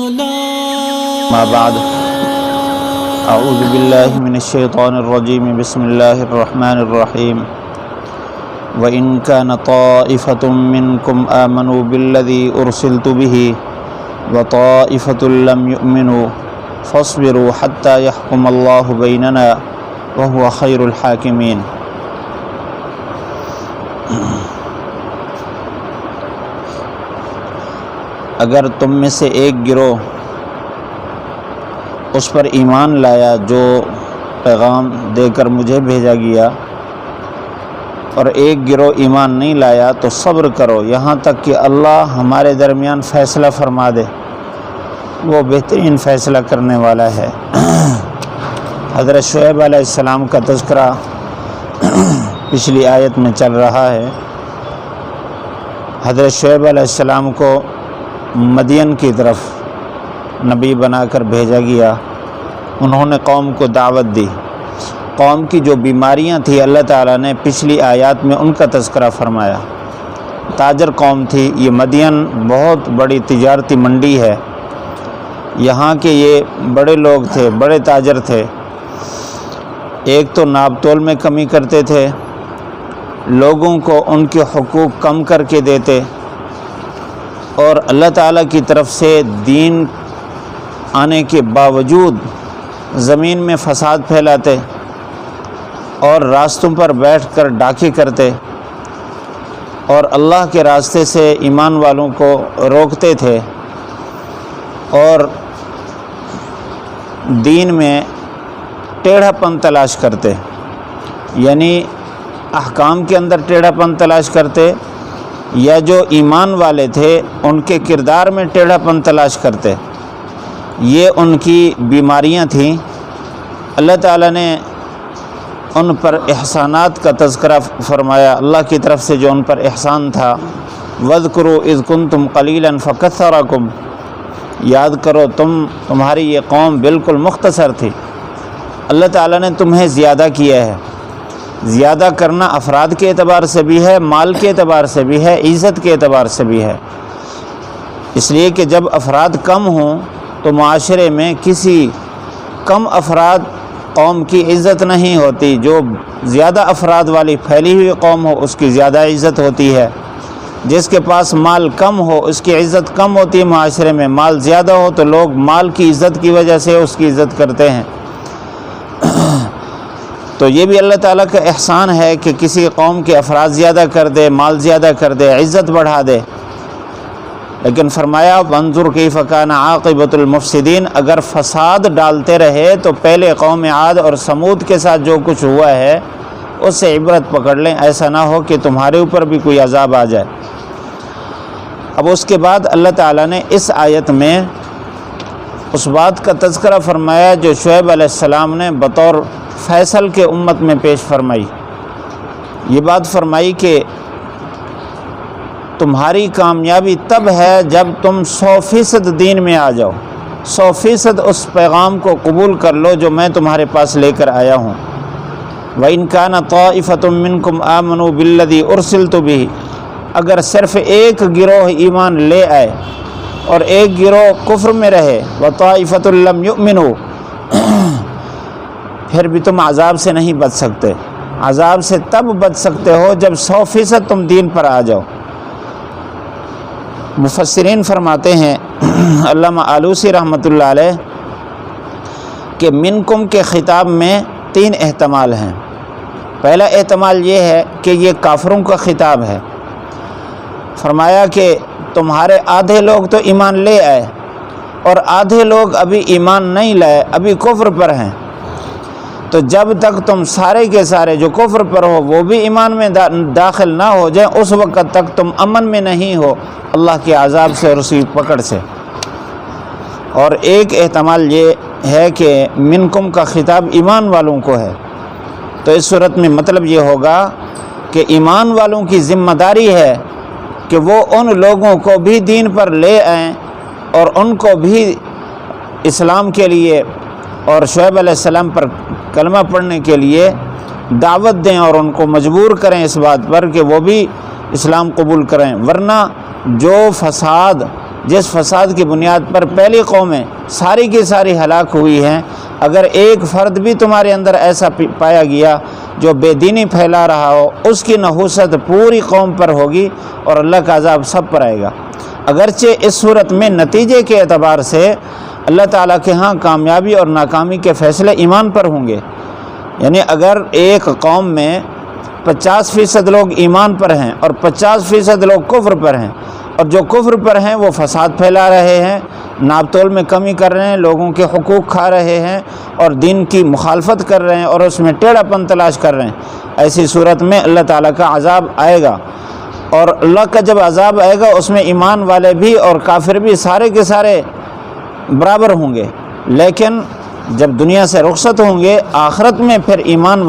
ما بعد اعوذ باللہ من الشیطان الرجیم بسم اللہ الرحمن الرحیم وَإِن كَانَ طَائِفَةٌ مِّنكُمْ آمَنُوا بِالَّذِي أُرْسِلْتُ بِهِ وَطَائِفَةٌ لَّمْ يُؤْمِنُوا فَاصْبِرُوا حَتَّى يَحْكُمَ اللَّهُ بَيْنَنَا وَهُوَ خَيْرُ الْحَاكِمِينَ۔ اگر تم میں سے ایک گروہ اس پر ایمان لایا جو پیغام دے کر مجھے بھیجا گیا اور ایک گروہ ایمان نہیں لایا تو صبر کرو یہاں تک کہ اللہ ہمارے درمیان فیصلہ فرما دے، وہ بہترین فیصلہ کرنے والا ہے۔ حضرت شعیب علیہ السلام کا تذکرہ پچھلی آیت میں چل رہا ہے۔ حضرت شعیب علیہ السلام کو مدین کی طرف نبی بنا کر بھیجا گیا، انہوں نے قوم کو دعوت دی۔ قوم کی جو بیماریاں تھیں اللہ تعالیٰ نے پچھلی آیات میں ان کا تذکرہ فرمایا۔ تاجر قوم تھی یہ، مدین بہت بڑی تجارتی منڈی ہے، یہاں کے یہ بڑے لوگ تھے، بڑے تاجر تھے۔ ایک تو ناپ تول میں کمی کرتے تھے، لوگوں کو ان کے حقوق کم کر کے دیتے، اور اللہ تعالیٰ کی طرف سے دین آنے کے باوجود زمین میں فساد پھیلاتے اور راستوں پر بیٹھ کر ڈاکے کرتے اور اللہ کے راستے سے ایمان والوں کو روکتے تھے اور دین میں ٹیڑھا پن تلاش کرتے، یعنی احکام کے اندر ٹیڑھا پن تلاش کرتے، یا جو ایمان والے تھے ان کے کردار میں ٹیڑھا پن تلاش کرتے۔ یہ ان کی بیماریاں تھیں۔ اللہ تعالیٰ نے ان پر احسانات کا تذکرہ فرمایا، اللہ کی طرف سے جو ان پر احسان تھا۔ وَاذْكُرُوا إِذْ كُنْتُمْ قَلِيلًا فَكَثَّرَكُمْ، یاد کرو تمہاری یہ قوم بالکل مختصر تھی، اللہ تعالیٰ نے تمہیں زیادہ کیا ہے۔ زیادہ کرنا افراد کے اعتبار سے بھی ہے، مال کے اعتبار سے بھی ہے، عزت کے اعتبار سے بھی ہے۔ اس لیے کہ جب افراد کم ہوں تو معاشرے میں کسی کم افراد قوم کی عزت نہیں ہوتی، جو زیادہ افراد والی پھیلی ہوئی قوم ہو اس کی زیادہ عزت ہوتی ہے۔ جس کے پاس مال کم ہو اس کی عزت کم ہوتی ہے معاشرے میں، مال زیادہ ہو تو لوگ مال کی عزت کی وجہ سے اس کی عزت کرتے ہیں۔ تو یہ بھی اللہ تعالیٰ کا احسان ہے کہ کسی قوم کے افراد زیادہ کر دے، مال زیادہ کر دے، عزت بڑھا دے۔ لیکن فرمایا وانظر کیف کان عاقبۃ المفسدین، اگر فساد ڈالتے رہے تو پہلے قوم عاد اور سمود کے ساتھ جو کچھ ہوا ہے اس سے عبرت پکڑ لیں، ایسا نہ ہو کہ تمہارے اوپر بھی کوئی عذاب آ جائے۔ اب اس کے بعد اللہ تعالیٰ نے اس آیت میں اس بات کا تذکرہ فرمایا جو شعیب علیہ السلام نے بطور فیصل کے امت میں پیش فرمائی۔ یہ بات فرمائی کہ تمہاری کامیابی تب ہے جب تم 100% دین میں آ جاؤ، 100% اس پیغام کو قبول کر لو جو میں تمہارے پاس لے کر آیا ہوں۔ وَإِن كَانَ طَائِفَةٌ مِّنكُمْ آمَنُوا بِالَّذِي أُرْسِلْتُ بِهِ، اگر صرف ایک گروہ ایمان لے آئے اور ایک گروہ کفر میں رہے، وَطَائِفَةٌ لَّمْ يُؤْمِنُوا، پھر بھی تم عذاب سے نہیں بچ سکتے۔ عذاب سے تب بچ سکتے ہو جب 100% تم دین پر آ جاؤ۔ مفسرین فرماتے ہیں علامہ آلوسی رحمۃ اللہ علیہ کہ منکم کے خطاب میں 3 احتمال ہیں۔ پہلا احتمال یہ ہے کہ یہ کافروں کا خطاب ہے۔ فرمایا کہ تمہارے آدھے لوگ تو ایمان لے آئے اور آدھے لوگ ابھی ایمان نہیں لائے، ابھی کفر پر ہیں، تو جب تک تم سارے کے سارے جو کفر پر ہو وہ بھی ایمان میں داخل نہ ہو جائیں اس وقت تک تم امن میں نہیں ہو اللہ کے عذاب سے اور اسی پکڑ سے۔ اور ایک احتمال یہ ہے کہ منکم کا خطاب ایمان والوں کو ہے، تو اس صورت میں مطلب یہ ہوگا کہ ایمان والوں کی ذمہ داری ہے کہ وہ ان لوگوں کو بھی دین پر لے آئیں اور ان کو بھی اسلام کے لیے اور شعیب علیہ السلام پر کلمہ پڑھنے کے لیے دعوت دیں اور ان کو مجبور کریں اس بات پر کہ وہ بھی اسلام قبول کریں، ورنہ جو فساد جس فساد کی بنیاد پر پہلی قومیں ساری کی ساری ہلاک ہوئی ہیں، اگر ایک فرد بھی تمہارے اندر ایسا پایا گیا جو بے دینی پھیلا رہا ہو، اس کی نحوست پوری قوم پر ہوگی اور اللہ کا عذاب سب پر آئے گا۔ اگرچہ اس صورت میں نتیجے کے اعتبار سے اللہ تعالیٰ کے ہاں کامیابی اور ناکامی کے فیصلے ایمان پر ہوں گے، یعنی اگر ایک قوم میں 50% لوگ ایمان پر ہیں اور 50% لوگ کفر پر ہیں، اور جو کفر پر ہیں وہ فساد پھیلا رہے ہیں، ناپ تول میں کمی کر رہے ہیں، لوگوں کے حقوق کھا رہے ہیں اور دین کی مخالفت کر رہے ہیں اور اس میں ٹیڑھا پن تلاش کر رہے ہیں، ایسی صورت میں اللہ تعالیٰ کا عذاب آئے گا۔ اور اللہ کا جب عذاب آئے گا اس میں ایمان والے بھی اور کافر بھی سارے کے سارے برابر ہوں گے، لیکن جب دنیا سے رخصت ہوں گے آخرت میں پھر ایمان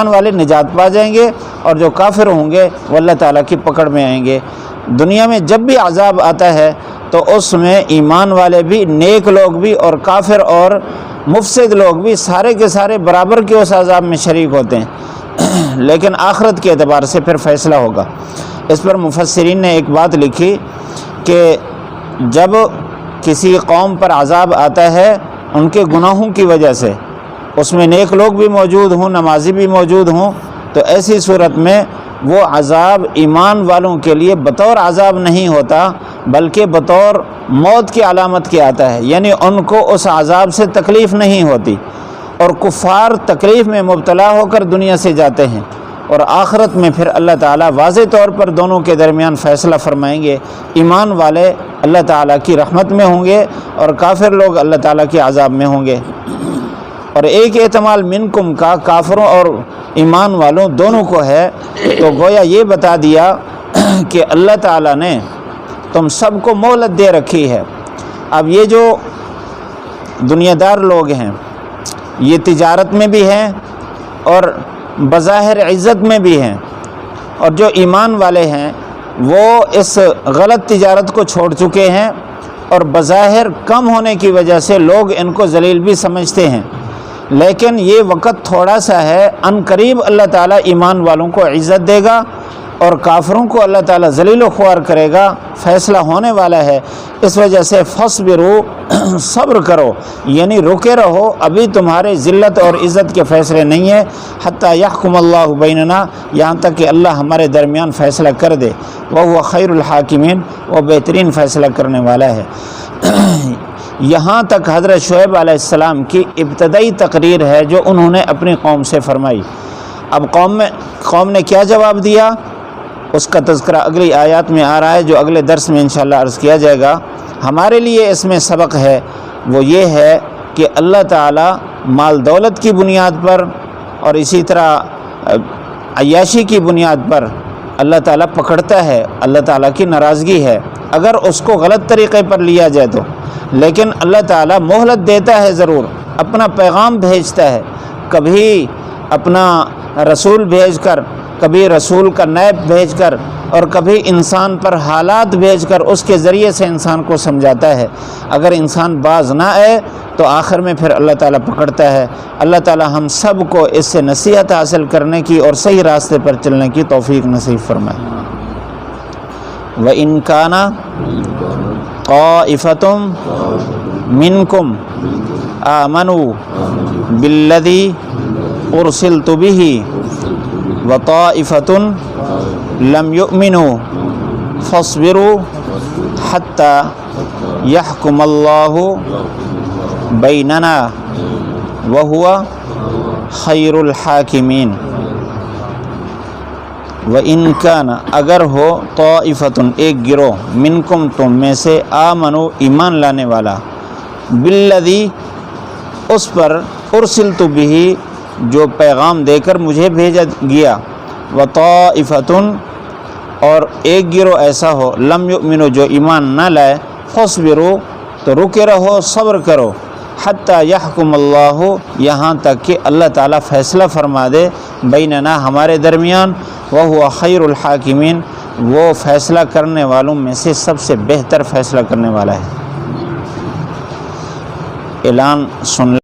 والے نجات پا جائیں گے اور جو کافر ہوں گے وہ اللہ تعالیٰ کی پکڑ میں آئیں گے۔ دنیا میں جب بھی عذاب آتا ہے تو اس میں ایمان والے بھی، نیک لوگ بھی اور کافر اور مفسد لوگ بھی سارے کے سارے برابر کے اس عذاب میں شریک ہوتے ہیں، لیکن آخرت کے اعتبار سے پھر فیصلہ ہوگا۔ اس پر مفسرین نے ایک بات لکھی کہ جب کسی قوم پر عذاب آتا ہے ان کے گناہوں کی وجہ سے، اس میں نیک لوگ بھی موجود ہوں، نمازی بھی موجود ہوں، تو ایسی صورت میں وہ عذاب ایمان والوں کے لیے بطور عذاب نہیں ہوتا بلکہ بطور موت کی علامت کے آتا ہے، یعنی ان کو اس عذاب سے تکلیف نہیں ہوتی، اور کفار تکلیف میں مبتلا ہو کر دنیا سے جاتے ہیں، اور آخرت میں پھر اللہ تعالیٰ واضح طور پر دونوں کے درمیان فیصلہ فرمائیں گے۔ ایمان والے اللہ تعالیٰ کی رحمت میں ہوں گے اور کافر لوگ اللہ تعالیٰ کے عذاب میں ہوں گے۔ اور ایک احتمال منکم کا کافروں اور ایمان والوں دونوں کو ہے، تو گویا یہ بتا دیا کہ اللہ تعالیٰ نے تم سب کو مہلت دے رکھی ہے۔ اب یہ جو دنیا دار لوگ ہیں یہ تجارت میں بھی ہیں اور بظاہر عزت میں بھی ہیں، اور جو ایمان والے ہیں وہ اس غلط تجارت کو چھوڑ چکے ہیں اور بظاہر کم ہونے کی وجہ سے لوگ ان کو ذلیل بھی سمجھتے ہیں، لیکن یہ وقت تھوڑا سا ہے، عن قریب اللہ تعالیٰ ایمان والوں کو عزت دے گا اور کافروں کو اللہ تعالیٰ ذلیل و خوار کرے گا، فیصلہ ہونے والا ہے۔ اس وجہ سے فصبروا، صبر کرو، یعنی رکے رہو، ابھی تمہارے ذلت اور عزت کے فیصلے نہیں ہیں، حتی یحکم اللہ بیننا، یہاں تک کہ اللہ ہمارے درمیان فیصلہ کر دے، وہو خیر الحاکمین، وہ بہترین فیصلہ کرنے والا ہے۔ یہاں تک حضرت شعیب علیہ السلام کی ابتدائی تقریر ہے جو انہوں نے اپنی قوم سے فرمائی۔ اب قوم نے کیا جواب دیا اس کا تذکرہ اگلی آیات میں آ رہا ہے، جو اگلے درس میں انشاءاللہ عرض کیا جائے گا۔ ہمارے لیے اس میں سبق ہے، وہ یہ ہے کہ اللہ تعالیٰ مال دولت کی بنیاد پر اور اسی طرح عیاشی کی بنیاد پر اللہ تعالیٰ پکڑتا ہے، اللہ تعالیٰ کی ناراضگی ہے اگر اس کو غلط طریقے پر لیا جائے تو، لیکن اللہ تعالیٰ مہلت دیتا ہے، ضرور اپنا پیغام بھیجتا ہے، کبھی اپنا رسول بھیج کر، کبھی رسول کا نیب بھیج کر، اور کبھی انسان پر حالات بھیج کر اس کے ذریعے سے انسان کو سمجھاتا ہے۔ اگر انسان باز نہ آئے تو آخر میں پھر اللہ تعالیٰ پکڑتا ہے۔ اللہ تعالیٰ ہم سب کو اس سے نصیحت حاصل کرنے کی اور صحیح راستے پر چلنے کی توفیق نصیب فرمائے۔ وَإِن كَانَ طَائِفَةٌ مِّنكُمْ آمَنُوا بِالَّذِي أُرْسِلْتُ بِهِ وَطَائِفَةٌ لَمْ يُؤْمِنُوا فَاصْبِرُوا حَتَّى يَحْكُمَ اللَّهُ بَيْنَنَا وَهُوَ خَيْرُ الْحَاكِمِينَ۔ وَإِن كَانَ، اگر ہو، طَائِفَةٌ ایک گروہ، منکم تم میں سے، آمنوا ایمان لانے والا، بالذی اس پر، ارسلت بہ جو پیغام دے کر مجھے بھیجا گیا، وطائفتن اور ایک گروہ ایسا ہو، لم یؤمنوا جو ایمان نہ لائے، فاصبروا تو رکے رہو، صبر کرو، حتی یحکم اللہ یہاں تک کہ اللہ تعالیٰ فیصلہ فرما دے، بیننا ہمارے درمیان، وہو خیر الحاکمین وہ فیصلہ کرنے والوں میں سے سب سے بہتر فیصلہ کرنے والا ہے۔ اعلان سن